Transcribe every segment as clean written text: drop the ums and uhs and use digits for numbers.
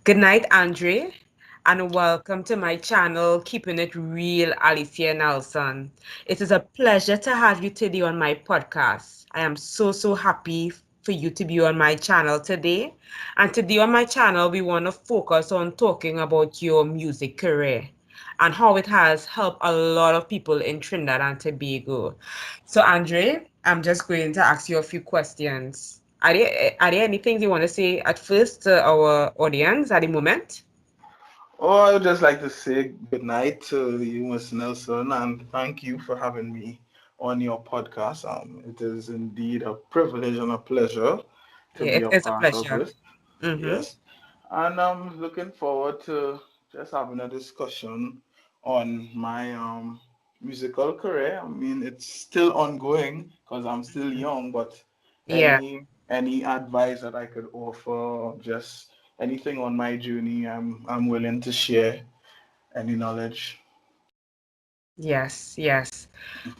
Good night, Andre, and welcome to my channel, Keeping It Real, Alicia Nelson. It is a pleasure to have you today on my podcast. I am so happy for you to be on my channel today. And today on my channel, we want to focus on talking about your music career and how it has helped a lot of people in Trinidad and Tobago. So, Andre, I'm just going to ask you a few questions. Are there any things you want to say at first to our audience at the moment? Oh, I would just like to say good night to you, Miss Nelson, and thank you for having me on your podcast. It is indeed a privilege and a pleasure to Yeah, be it a is a part of pleasure. it. Mm-hmm. Yes, and I'm looking forward to just having a discussion on my musical career. I mean, it's still ongoing because I'm still young, but Yeah. any advice that I could offer, just anything on my journey, I'm willing to share any knowledge. Yes.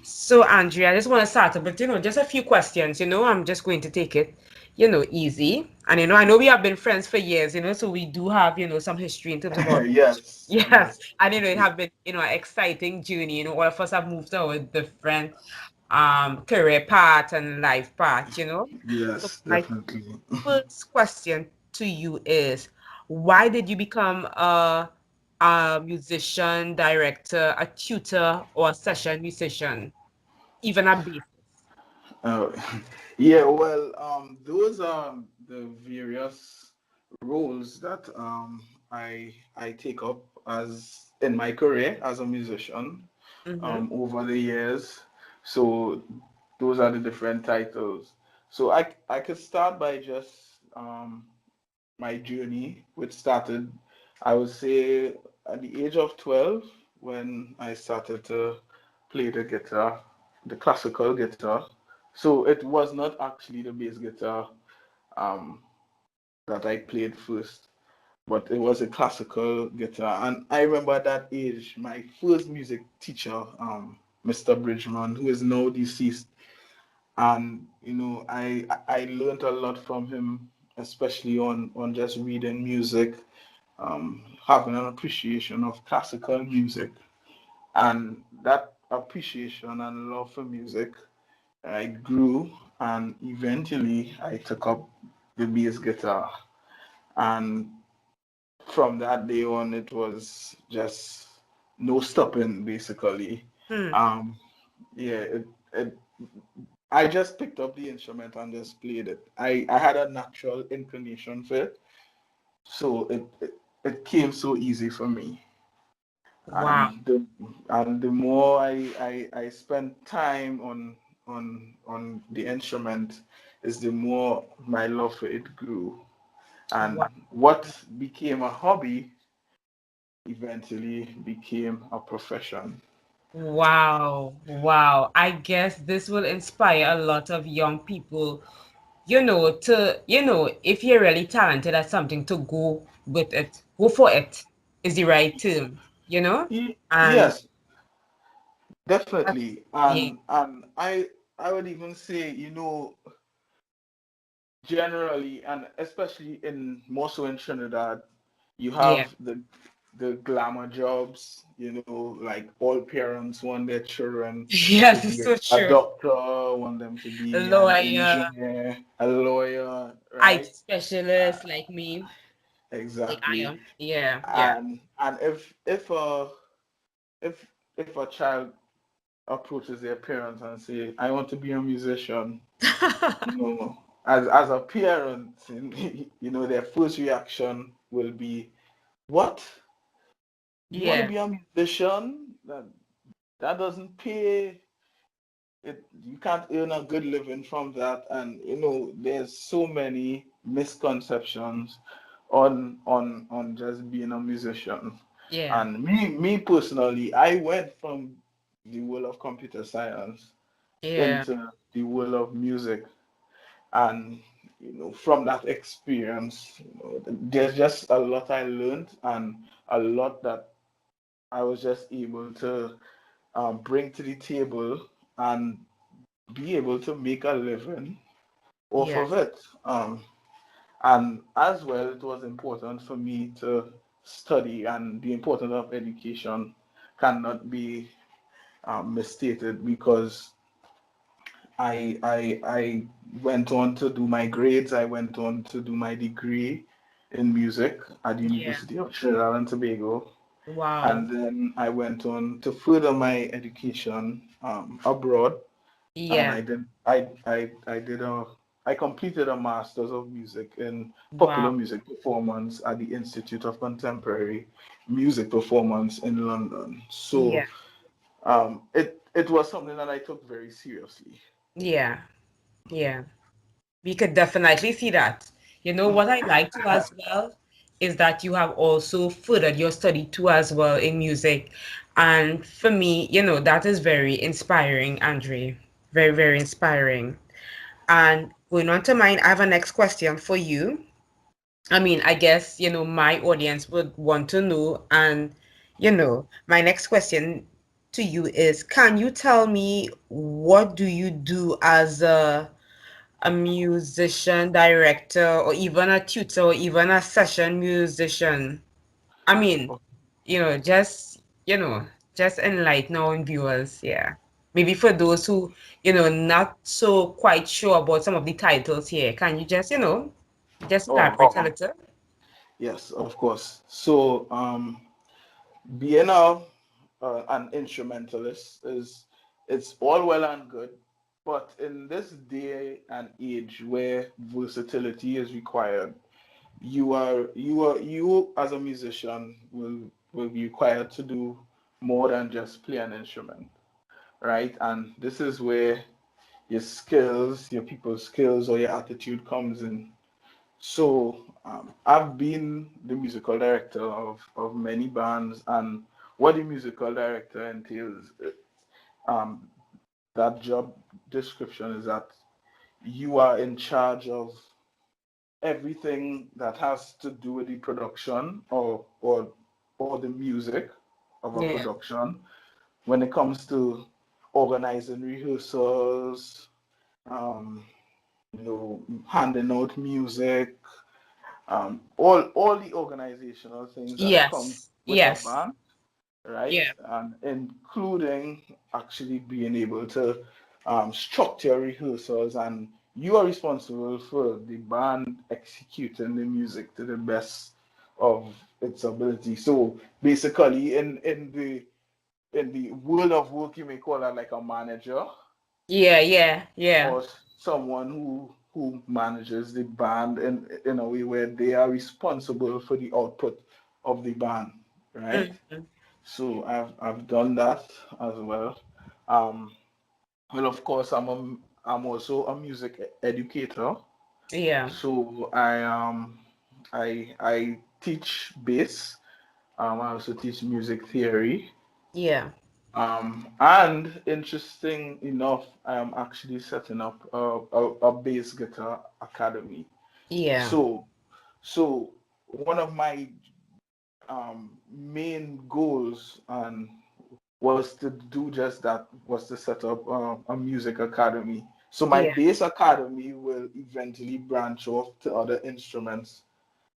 So, Andrea, I just want to start up with, just a few questions. I'm just going to take it, easy. And, I know we have been friends for years, so we do have, some history in terms of our Yes, yes. yes, And, it have been, an exciting journey. All of us have moved to our different career path and life path. So, yes, my definitely. first question to you is, why did you become a musician, director, a tutor, or a session musician, even a bassist? Uh, yeah, well, those are the various roles that I take up as in my career as a musician Mm-hmm. over the years. So those are the different titles. So I could start by just my journey, which started, I would say, at the age of 12 when I started to play the guitar, the classical guitar. So it was not actually the bass guitar um, that I played first, but it was a classical guitar. And I remember at that age, my first music teacher, Mr. Bridgman, who is now deceased, and I learned a lot from him, especially on just reading music, having an appreciation of classical music, and that appreciation and love for music, I grew, and eventually I took up the bass guitar, and from that day on, it was just no stopping, basically. Hmm. Um, yeah, it I just picked up the instrument and just played it. I had a natural inclination for it, so it came so easy for me. Wow. And the more I spent time on the instrument, is the more my love for it grew. Wow. And what became a hobby eventually became a profession. Wow. I guess this will inspire a lot of young people, if you're really talented at something, to go with it, go for it is the right term, and Yes, that's, definitely. yeah, And I would even say, generally, and especially in more so in Trinidad, you yeah. have the glamour jobs, like all parents want their children to Yes, it's be so a true. doctor, want them to A be an lawyer, engineer, a lawyer, IT right? Uh, specialist like me, like I exactly. am. Yeah. And if if a child approaches their parents and say, I want to be a musician, as a parent, their first reaction will be, what? You want to Yeah. be a musician? That doesn't pay. You can't earn a good living from that. And there's so many misconceptions on just being a musician. Yeah. And me personally, I went from the world of computer science Yeah. into the world of music. And from that experience, there's just a lot I learned, and a lot that I was just able to bring to the table and be able to make a living off Yeah. of it. And as well, it was important for me to study, and the importance of education cannot be misstated, because I went on to do my grades. I went on to do my degree in music at the Yeah. University of Trinidad and Tobago, Wow. and then I went on to further my education abroad, and Yeah. I completed a master's of music in popular Wow. music performance at the Institute of Contemporary Music Performance in London. Yeah. So it was something that I took very seriously. Yeah. Yeah. We could definitely see that. You know what I like too as well is that you have also furthered your study too as well in music. And for me, that is very inspiring, Andre. Very, very inspiring. And going on to mine, I have a next question for you. I mean, I guess, my audience would want to know. And, my next question to you is, can you tell me what do you do as a musician, director, or even a tutor, or even a session musician? I mean, you know, just, you know, just enlighten our viewers, yeah. Maybe for those who, not so quite sure about some of the titles here, can you just Oh, elaborate a little? yes, of course. So, being an instrumentalist is, it's all well and good, but in this day and age where versatility is required, you as a musician will be required to do more than just play an instrument, right? And this is where your skills, your people's skills, or your attitude comes in. So I've been the musical director of many bands, and what the musical director entails, um, that job description is that you are in charge of everything that has to do with the production, or the music of a Yeah. production, when it comes to organizing rehearsals, um, handing out music, all the organizational things that come Yes. with a Yes. band, right? Yeah. And including actually being able to structure rehearsals, and you are responsible for the band executing the music to the best of its ability. So basically, in the world of work, you may call that like a manager, Yeah. Yeah. Yeah. or someone who manages the band in a way where they are responsible for the output of the band, right? Mhm. So I've done that as well. Um, well, of course, I'm also a music educator. Yeah. So I teach bass. I also teach music theory. Yeah. And interesting enough, I am actually setting up a bass guitar academy. Yeah. So, so one of my main goals and was to do just that, was to set up a music academy. So my Yeah. bass academy will eventually branch off to other instruments,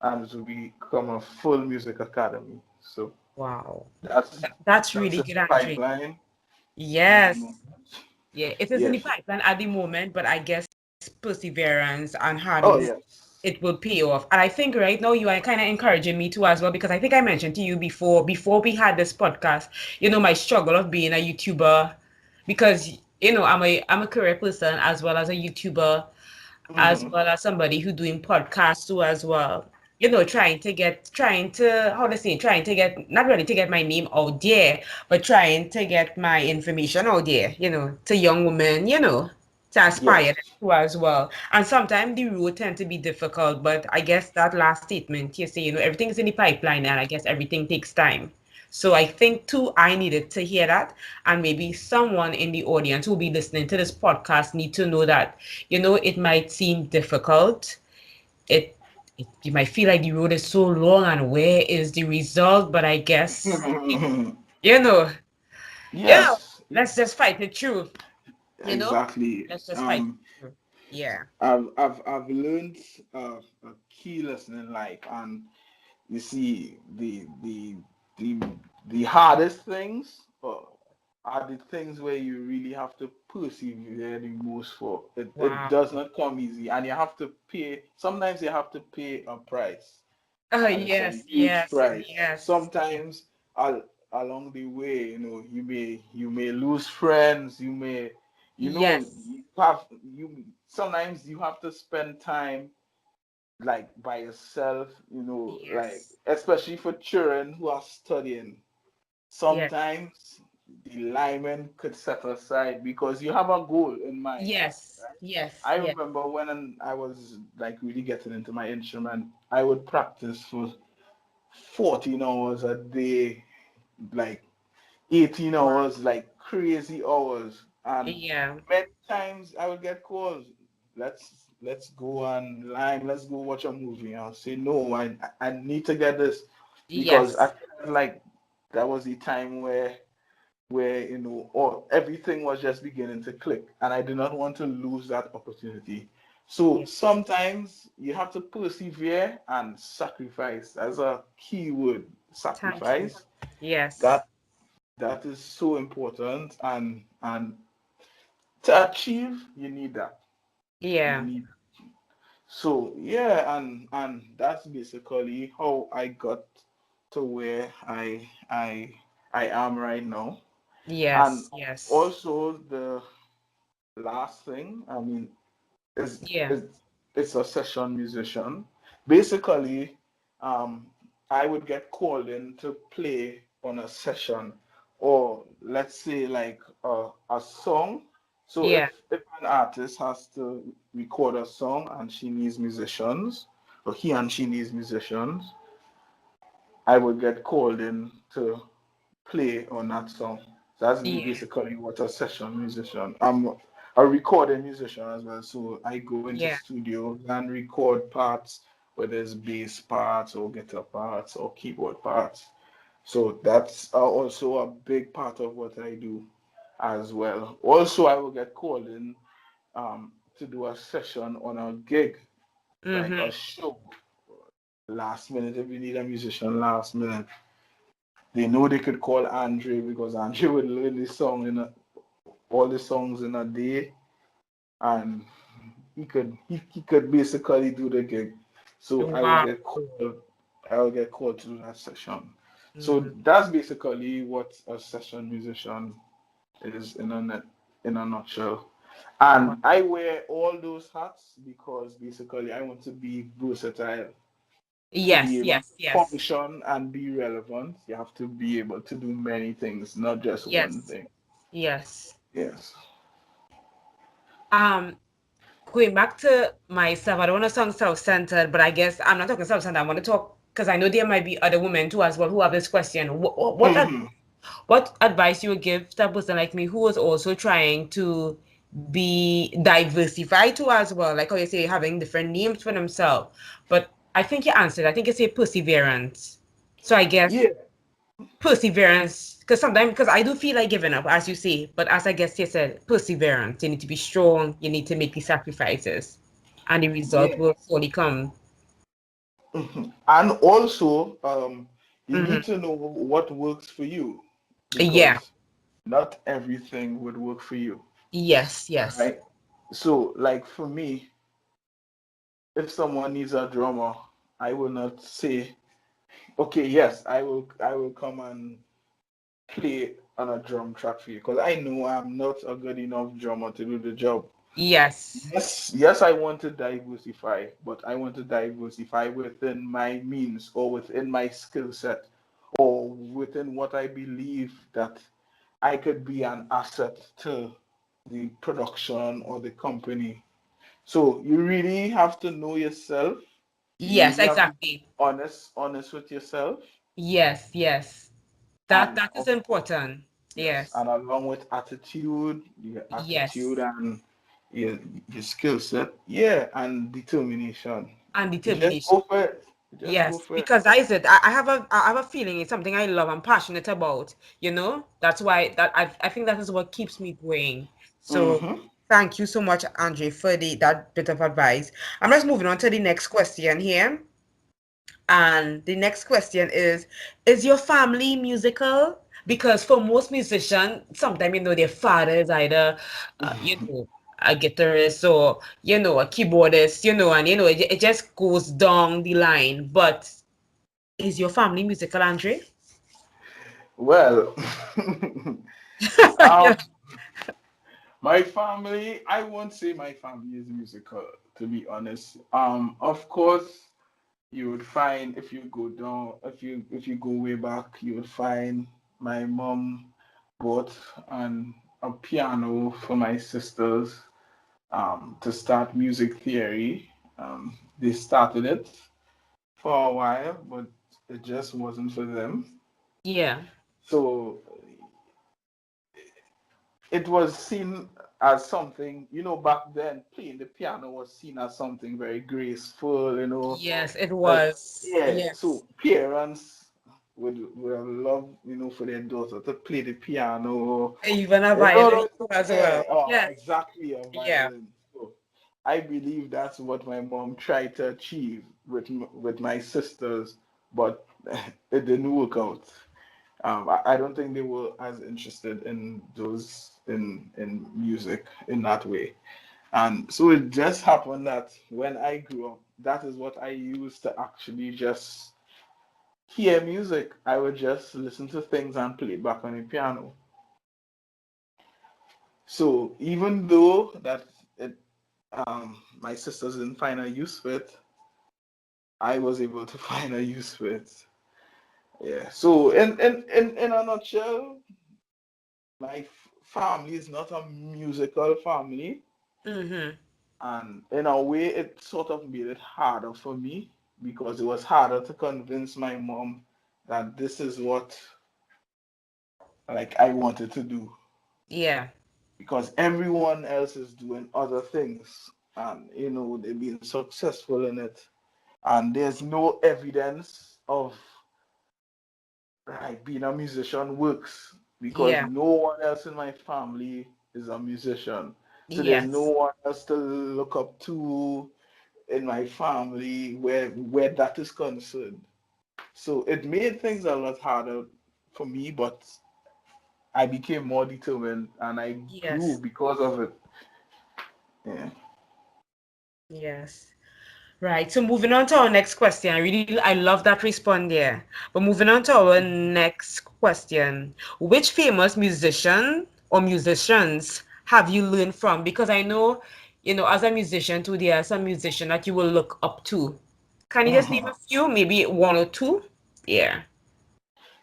and it will become a full music academy. So Wow. that's That's that's really in good, the Andre. pipeline at the Yes. moment. Yeah, it is in the Yes. pipeline at the moment, but I guess perseverance and hard Oh, work, yes. it will pay off. And I think right now you are kind of encouraging me too as well, because I think I mentioned to you before we had this podcast, my struggle of being a YouTuber, because I'm a career person as well as a YouTuber, as Hmm. well as somebody who doing podcasts too as well. Trying to get, not really to get my name out there, but trying to get my information out there, to young women, to aspire Yes. to as well. And sometimes the road tend to be difficult, but I guess that last statement you say, everything is in the pipeline, and I guess everything takes time. So I think too, I needed to hear that, and maybe someone in the audience who will be listening to this podcast need to know that, it might seem difficult. It, you might feel like the road is so long, and where is the result? But I guess, you know, yeah, Yes, let's just fight it through. You know, exactly. let's just fight it through. Yeah. I've learned key lesson in life. And you see, the the hardest things are the things where you really have to persevere the most for. It Wow. does not come easy, and you have to pay. Sometimes you have to pay a price, Oh, and it's a yes, huge yes, price. yes, Sometimes along the way, you may lose friends. yes, You have you sometimes you have to spend time like by yourself. Like yes, especially for children who are studying. yes, Sometimes the lineman could set aside because you have a goal in mind. yes, yes, I yes. remember when I was like really getting into my instrument, I would practice for 14 hours a day, like 18 Wow. hours, like crazy hours. And Yeah. many times I would get calls, let's go on line, let's go watch a movie. I'll say no, I need to get this because I Yes. felt like that was the time where all everything was just beginning to click, and I did not want to lose that opportunity. So Yes. sometimes you have to persevere and sacrifice. That's a key word, Thank you. sacrifice. Yes. That that is so important, and to achieve, you need that. You Yeah. need so yeah, and that's basically how I got to where I am right now. And Yes. Yes. also the last thing, I mean, is Yeah. is it's a session musician. Basically, um, I would get called in to play on a session, or let's say like a song. So Yeah. if an artist has to record a song and she needs musicians, or he and she needs musicians, I would get called in to play on that song. So that's Yeah. basically what a session musician. I'm a recording musician as well. So I go into Yeah. studios and record parts, whether it's bass parts or guitar parts or keyboard parts. So that's also a big part of what I do as well. Also, I will get called in to do a session on a gig, like a Mm-hmm. show last minute. If you need a musician last minute, they know they could call Andre because Andre would learn all the songs in a day, and he could basically do the gig. So Wow. I will get called to that session. So Mm. that's basically what a session musician is in a nutshell. Wow. And I wear all those hats because basically I want to be versatile. To be Yes. able Yes. to Yes. function and be relevant, you have to be able to do many things, not just one Yes. thing. Yes. Yes. Um, Going back to myself, I don't want to sound self-centered, but I guess I'm not talking self-centered. I want to talk because I know there might be other women too as well who have this question. Hmm. What advice you would give to a person like me who is also trying to be diversified too as well? Like how you say, having different names for themselves. But I think you answered. I think you say perseverance. So I guess Yeah, perseverance, because sometimes, because I do feel like giving up, as you say, but as I guess you said, perseverance. You need to be strong. You need to make the sacrifices, and the result yeah. will fully come. And also, you Hmm. need to know what works for you Yeah. because not everything would work for you, Yes. Yes. right? So, like for me, if someone needs a drummer, I will not say, okay, yes, I will come and play on a drum track for you because I know I'm not a good enough drummer to do the job. Yes. Yes, I want to diversify, but I want to diversify within my means or within my skill set or within what I believe that I could be an asset to the production or the company. So you really have to know yourself. You Yes. really have to be Exactly. honest with yourself, Yes. Yes. That and that is important. yes, Yes. and along with your attitude Yes. and your, your skill set, yeah, and determination. And You just go determination. for it. You just go Yes, for it. because that is it. I have a feeling it's something I love. I'm passionate about. That's why that I think that is what keeps me going. So Mm-hmm. Thank you so much, Andre, for that bit of advice. I'm just moving on to the next question here. And the next question is your family musical? Because for most musicians, sometimes, their father is either, a guitarist or, a keyboardist, and, it just goes down the line. But is your family musical, Andre? Well, um, my family, I won't say my family is musical, to be honest. Of course, you would find if you go down, if you go way back, you would find my mom bought a piano for my sisters to start music theory. They started it for a while, but it just wasn't for them. Yeah. So it was seen as something, back then playing the piano was seen as something very graceful. Yes, it Like, was. yeah, Yes. so parents would love, for their daughter to play the piano, Even a you know, violin those- as yeah, well. oh, Yes. exactly, a Yeah. violin. So I believe that's what my mom tried to achieve with my sisters, but it didn't work out. I don't think they were as interested in in music in that way. And so it just happened that when I grew up, that is what I used to actually just hear music. I would just listen to things and play back on the piano. So even though that my sisters didn't find a use for it, I was able to find a use for it. Yeah. So in a nutshell, my family is not a musical family, Mm-hmm. and in a way, it sort of made it harder for me because it was harder to convince my mom that this is what like I wanted to do Yeah. because everyone else is doing other things and they're being successful in it, and there's no evidence of like being a musician works because Yeah. no one else in my family is a musician. So there's no Yes. one else to look up to in my family where that is concerned. So it made things a lot harder for me, but I became more determined and I grew Yes. because of it. Yeah. Yes. Right. So moving on to our next question. I love that response there. But moving on to our next question. Which famous musician or musicians have you learned from? Because I know, as a musician too, there are some musicians that you will look up to. Can you just name a few? Maybe one or two? Yeah.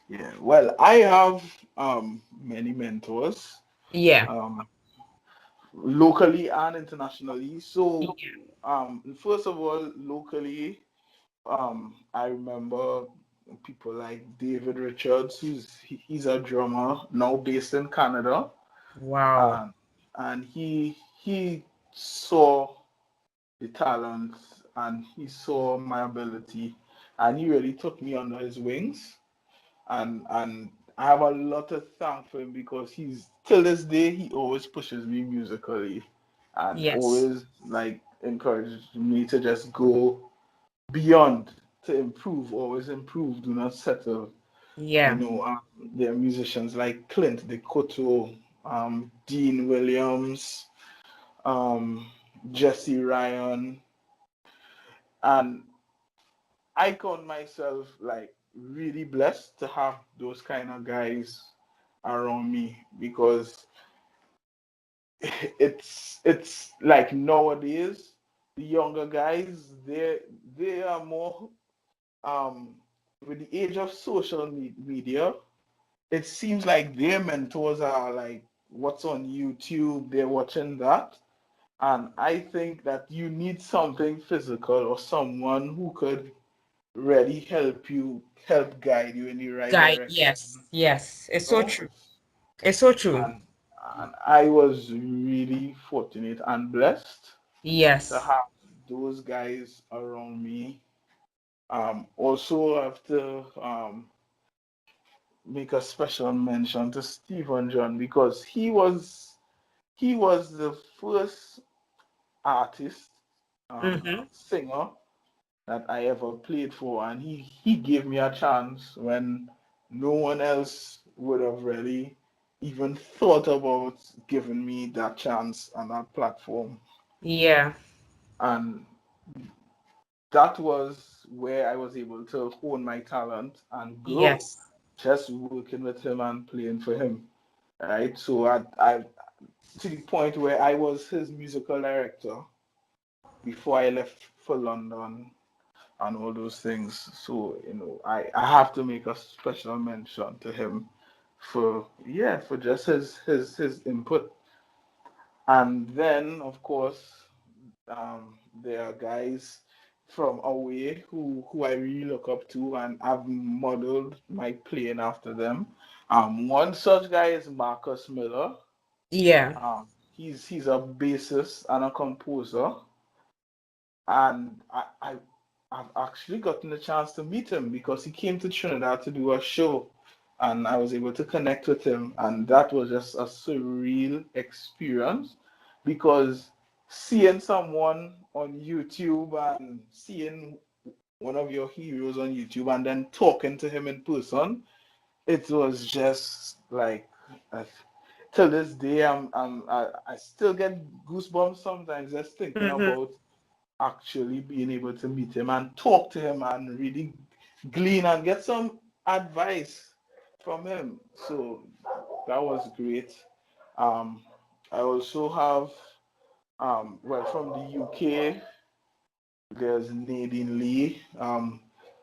Yeah. Well, I have many mentors. Yeah. Um, locally and internationally. So, Yeah. first of all, locally, I remember people like David Richards, he's a drummer now based in Canada, Wow. and he saw the talent and he saw my ability, and he really took me under his wings, and I have a lot of thank for him because he's till this day he always pushes me musically and Yes. always like encourages me to just go beyond to improve, always improve, do not settle. You Yeah. know, there are musicians like Clint DeCoto, Dean Williams, um, Jesse Ryan, and I count myself like really blessed to have those kind of guys around me because it's like nowadays the younger guys they are more um with the age of social media. It seems like their mentors are like what's on YouTube, they're watching that. And I think that you need something physical or someone who could really help guide you in the right Guy. direction. Yes. Yes. You It's so know? true. It's so true. And, and I was really fortunate and blessed to Yes. have those guys around me. Also, I have to make a special mention to Stephen John because he was he was the first artist, Mm-hmm. singer that I ever played for, and he gave me a chance when no one else would have really even thought about giving me that chance and that platform. Yeah. And that was where I was able to hone my talent and grow, Yes. just working with him and playing for him. Right. So I to the point where I was his musical director before I left for London and all those things. So, I have to make a special mention to him for, yeah, for just his input. And then, of course, there are guys from away who I really look up to, and I've modeled my playing after them. One such guy is Marcus Miller. Yeah. He's a bassist and a composer, and I've actually gotten the chance to meet him because he came to Trinidad to do a show, and I was able to connect with him, and that was just a surreal experience because seeing someone on YouTube and seeing one of your heroes on YouTube and then talking to him in person, it was just like, uh, till this day, I still get goosebumps sometimes just thinking Mm-hmm. about actually being able to meet him and talk to him and really glean and get some advice from him. So that was great. Um, I also have, well, from the UK, there's Nadine Lee,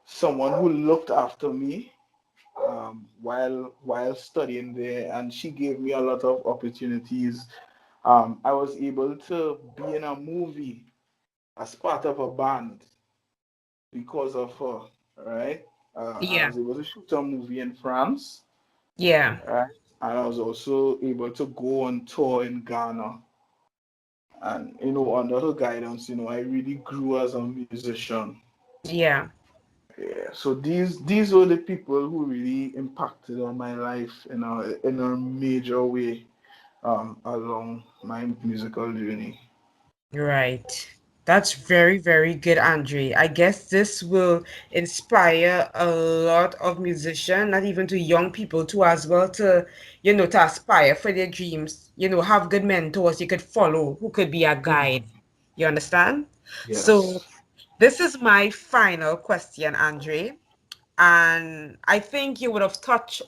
someone who looked after me while studying there, and she gave me a lot of opportunities. I was able to be in a movie as part of a band because of her, right? I Yeah. was able to shoot a movie in France, Yeah. right? And I was also able to go on tour in Ghana. And under her guidance, I really grew as a musician. Yeah. Yeah. So these were the people who really impacted on my life in a major way along my musical journey. Right. That's very, very good, Andre. I guess this will inspire a lot of musicians, not even to young people too, as well, to aspire for their dreams, have good mentors you could follow who could be a guide. Mhm. You understand? So Yes. this is my final question, Andre. And I think you would have touched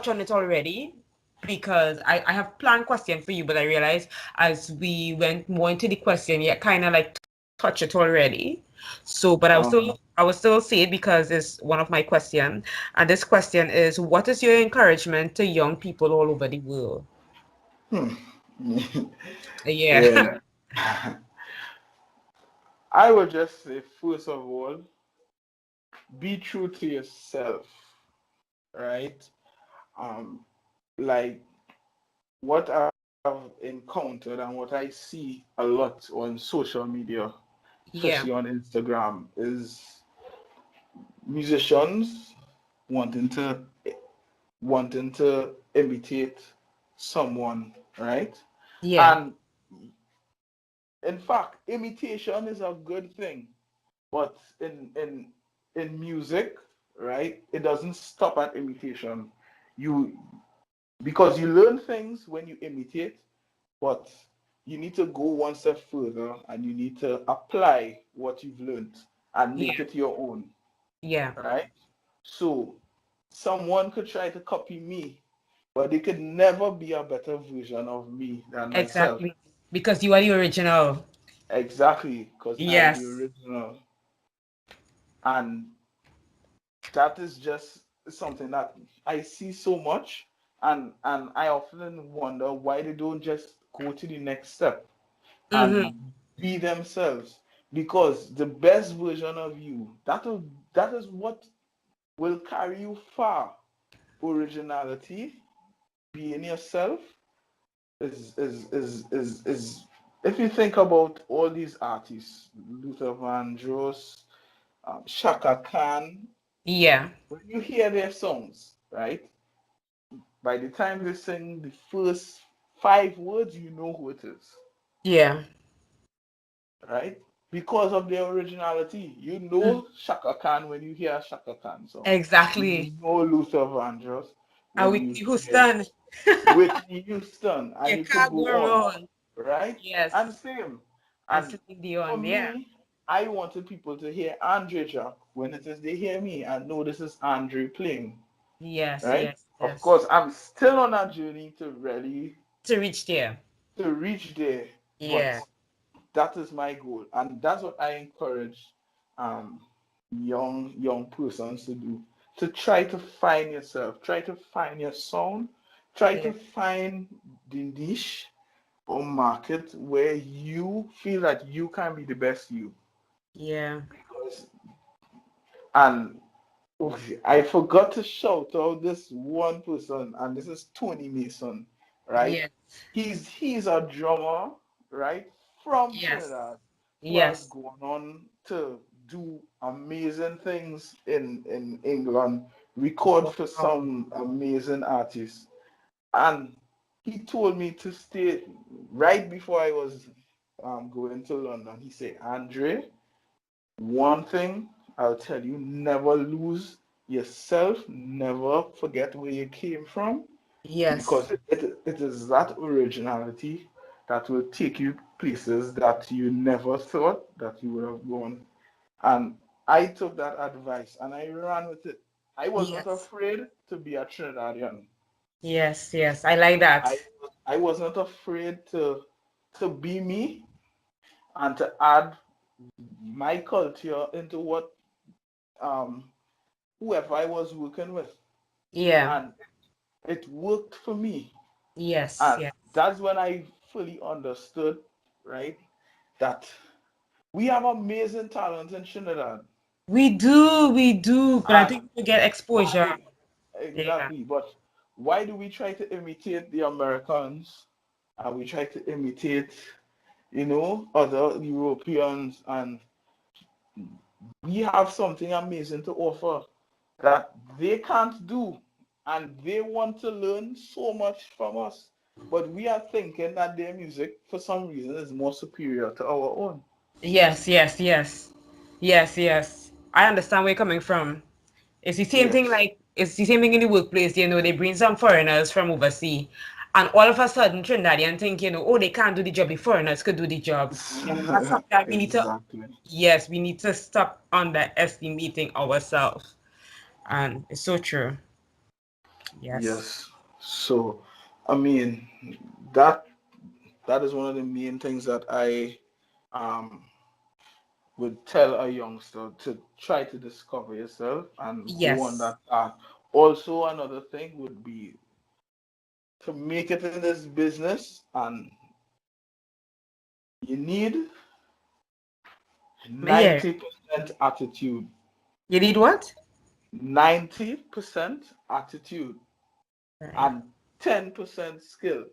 on it already because I have planned question for you, but I realized as we went more into the question, you kind of like touch it already. So, but Uh-huh. I will still say it because it's one of my question. And this question is, what is your encouragement to young people all over the world? Hmm. Yeah. Yeah. I would just say, first of all, be true to yourself, right? Um, like what I've encountered and what I see a lot on social media, especially Yeah. on Instagram, is musicians wanting to wanting to imitate someone, right? Yeah. And in fact, imitation is a good thing, but in music, right, it doesn't stop at imitation. You Because you learn things when you imitate, but you need to go one step further and you need to apply what you've learned and make Yeah. it your own, Yeah. right? So someone could try to copy me, but they could never be a better version of me than myself. Exactly. Because you are the original. Exactly, because I'm the Yes. original. And that is just something that I see so much, and I often wonder why they don't just go to the next step Mm-hmm. and be themselves. Because the best version of you, that is what will carry you far. Originality, being yourself, is if you think about all these artists, Luther Vandross, Chaka Khan, Yeah. when you hear their songs, right? By the time they sing the first 5 words, you know who it is, Yeah. right? Because of their originality. You Mm. know Chaka Khan when you hear a Chaka Khan song. You Exactly. know Luther Vandross And when you Whitney hear Houston. Whitney Houston, and You you could can't go go on, wrong. right? And Yes. same. And And Celine for Dion. Yeah. me, I wanted people to hear Andre Jack when it is they hear me and know this is Andre playing, Yes, right? yes, Of yes. course, I'm still on that journey to really To reach there. to reach there, but Yeah. that is my goal, and that's what I encourage um, young persons to do. To try to find yourself, try to find your sound, try Yeah. to find the niche or market where you feel that you can be the best you. Yeah. Because and I forgot to shout out this one person, and this is Tony Mason, right? Yes. He's a drummer, right, from Yes. Trinidad, who has Yes. gone on to do amazing things in England, record for Wow. some amazing artists. And he told me to stay right before I was going to London. He said, Andre, one thing I'll tell you, never lose yourself, never forget where you came from, Yes. because it is that originality that will take you places that you never thought that you would have gone. And I took that advice and I ran with it. I was not Yes. afraid to be a Trinidadian. Yes. Yes. I like that. I was not afraid to be me and to add my culture into what um whoever I was working with. Yeah. And it worked for me. Yes. And Yes. that's when I fully understood, right, that we have amazing talent in Trinidad. We do. We do. But I And think we get exposure. why Yeah. exactly? But why do we try to imitate the Americans? And we try to imitate, other Europeans, and we have something amazing to offer that they can't do, and they want to learn so much from us, but we are thinking that their music for some reason is more superior to our own. Yes. Yes. Yes. Yes. Yes. I understand where you're coming from. Yes. It's the same thing in the workplace, they bring some foreigners from overseas and all of a sudden Trinidadian think, oh, they can't do the job, the foreigners could do the job. That's something that we need to Exactly. yes, we need to stop underestimating ourselves. And it's so true. Yes. Yes. So I mean, that that is one of the main things that I um would tell a youngster, to try to discover yourself and go on Yes. that path. Also, another thing would be to make it in this business, and you need Yeah. 90% attitude. You need what? 90% attitude Right. and 10% skill.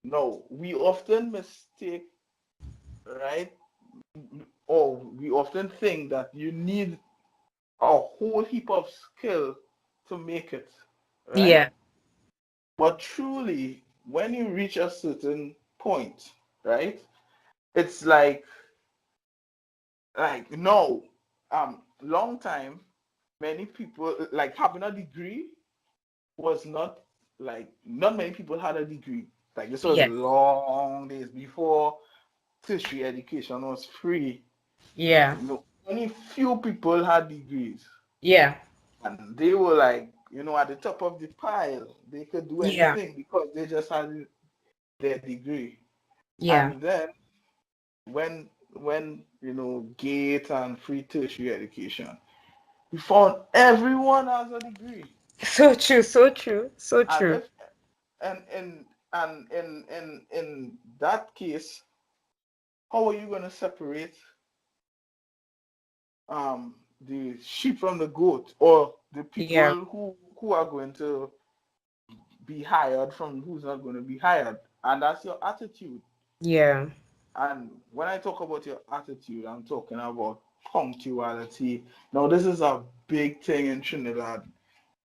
No, we often mistake, right? Or we often think that you need a whole heap of skill to make it, right? Yeah. But truly, when you reach a certain point, right? It's like no, long time, many people like having a degree was not, like, not many people had a degree. Like, this was Yes. long days before tertiary education was free. Yeah. Only few people had degrees, Yeah. and they were like, at the top of the pile. They could do Yeah. anything because they just had their degree. Yeah. And then when gate and free tertiary education, we found everyone has a degree. So true. So true. So And true. if and in that case, how are you going to separate the sheep from the goat, or the Yeah. people who are going to be hired from who's not going to be hired? And that's your attitude. Yeah. And when I talk about your attitude, I'm talking about punctuality. Now, this is a big thing in Trinidad.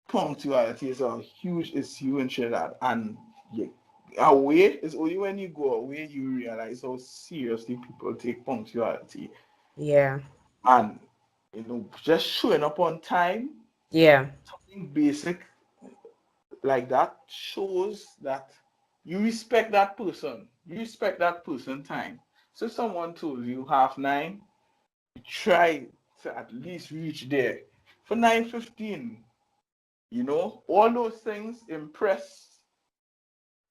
Punctuality is a huge issue in Trinidad, and yeah, away, it's only when you go away you realize how seriously people take punctuality. Yeah. And just showing up on time, Yeah. something basic like that shows that you respect that person. You respect that person time. So if someone told you 9:30, try to at least reach there for 9:15. All those things impress,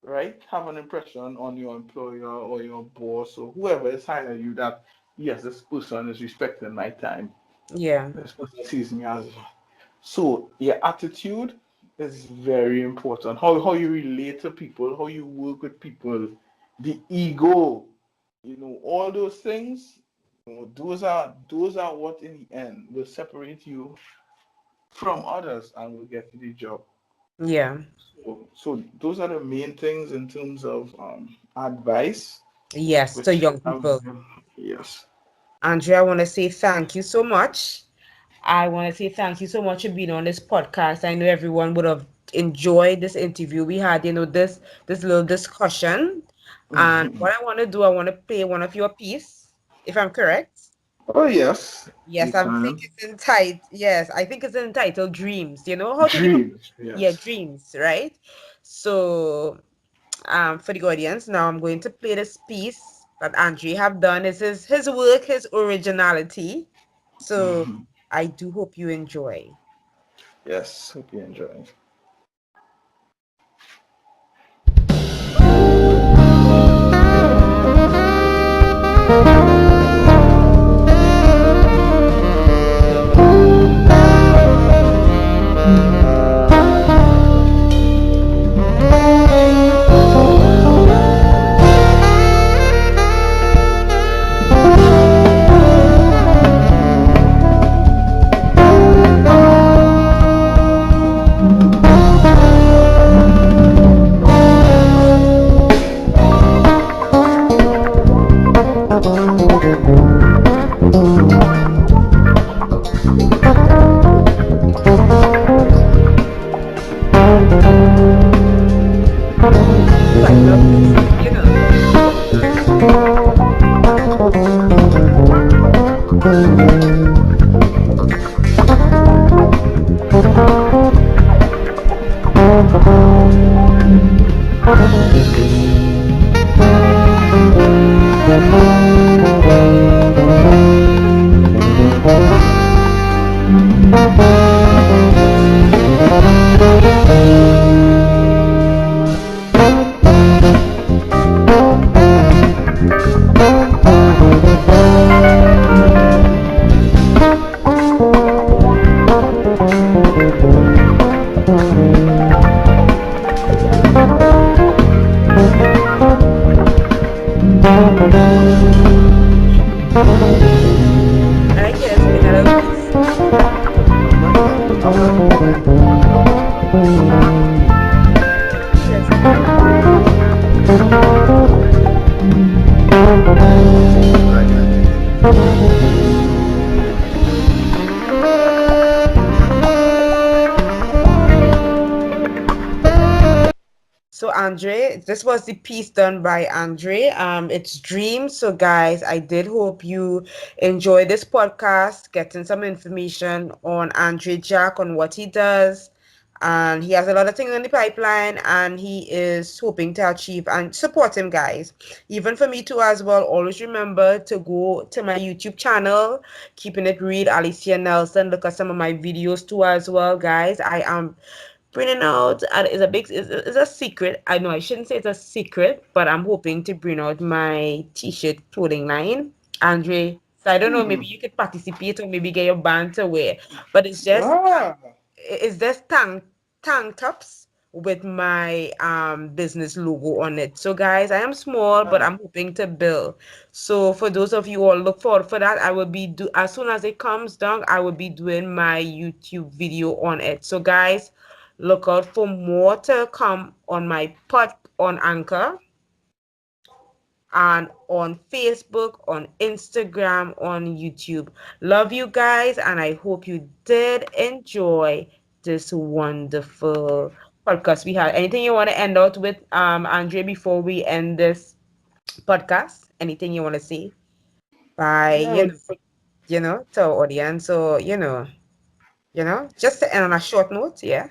right? Have an impression on your employer or your boss or whoever is hiring you that yes, this person is respecting my time. Yeah. This person sees me as so your attitude is very important. How you relate to people, how you work with people, the ego, all those things. Those are what in the end will separate you from others and will get you the job. Yeah. So those are the main things in terms of advice, Yes, to which young I would people. say, yes. Andrea, I want to say thank you so much. I want to say thank you so much for being on this podcast. I know everyone would have enjoyed this interview we had, this little discussion. And what I want to do, I want to play one of your piece, if I'm correct. Oh yes, you Yes, I think can. it's entitled. Yes, I think it's entitled Dreams. You know how to give, Dreams, yeah, yes. dreams, right? So, for the audience, now I'm going to play this piece that Andre have done. This is his work, his originality. So, I do hope you enjoy. Yes, hope you enjoy. Ooh, I love this. I like it. It's been a little piece. Yes. So Andre, this was the piece done by Andre. It's Dreams. So guys, I did hope you enjoy this podcast, getting some information on Andre Jack on what he does. And he has a lot of things in the pipeline, and he is hoping to achieve and support him, guys. Even for me too, as well. Always remember to go to my YouTube channel, keeping it real, Alicia Nelson. Look at some of my videos too, as well, guys. I am bringing out, and it's a secret. I know I shouldn't say it's a secret, but I'm hoping to bring out my t-shirt clothing line, Andre. So I don't know, maybe you could participate or maybe get your band to wear, but Ah, it's just tank tops with my business logo on it. So guys, I am small, but ah. I'm hoping to build. So for those of you all look forward for that, I will be do as soon as it comes down, I will be doing my YouTube video on it. So guys, look out for more to come on my pod on Anchor and on Facebook, on Instagram, on YouTube. Love you guys, and I hope you did enjoy this wonderful podcast we had. Anything you want to end out with, Andre, before we end this podcast? Anything you want to say? By, Yeah, to our audience, or, just to end on a short note, yeah?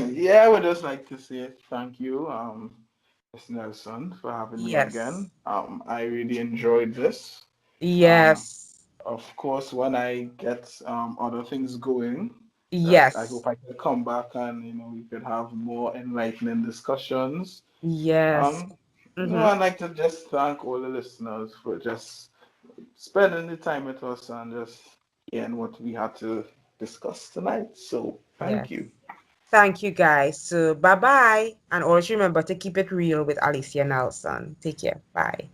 yeah, I would just like to say thank you, Miss Nelson, for having me Yes. again. I really enjoyed this. Um, Yes. of course, when I get other things going, that I Yes. hope I can come back and we could have more enlightening discussions. Yes. Um, Mm-hmm. I'd like to just thank all the listeners for just spending the time with us and just hearing what we had to discuss tonight. So Yes. thank you. Thank you, guys. So, bye bye. And always remember to keep it real with Alicia Nelson. Take care. Bye.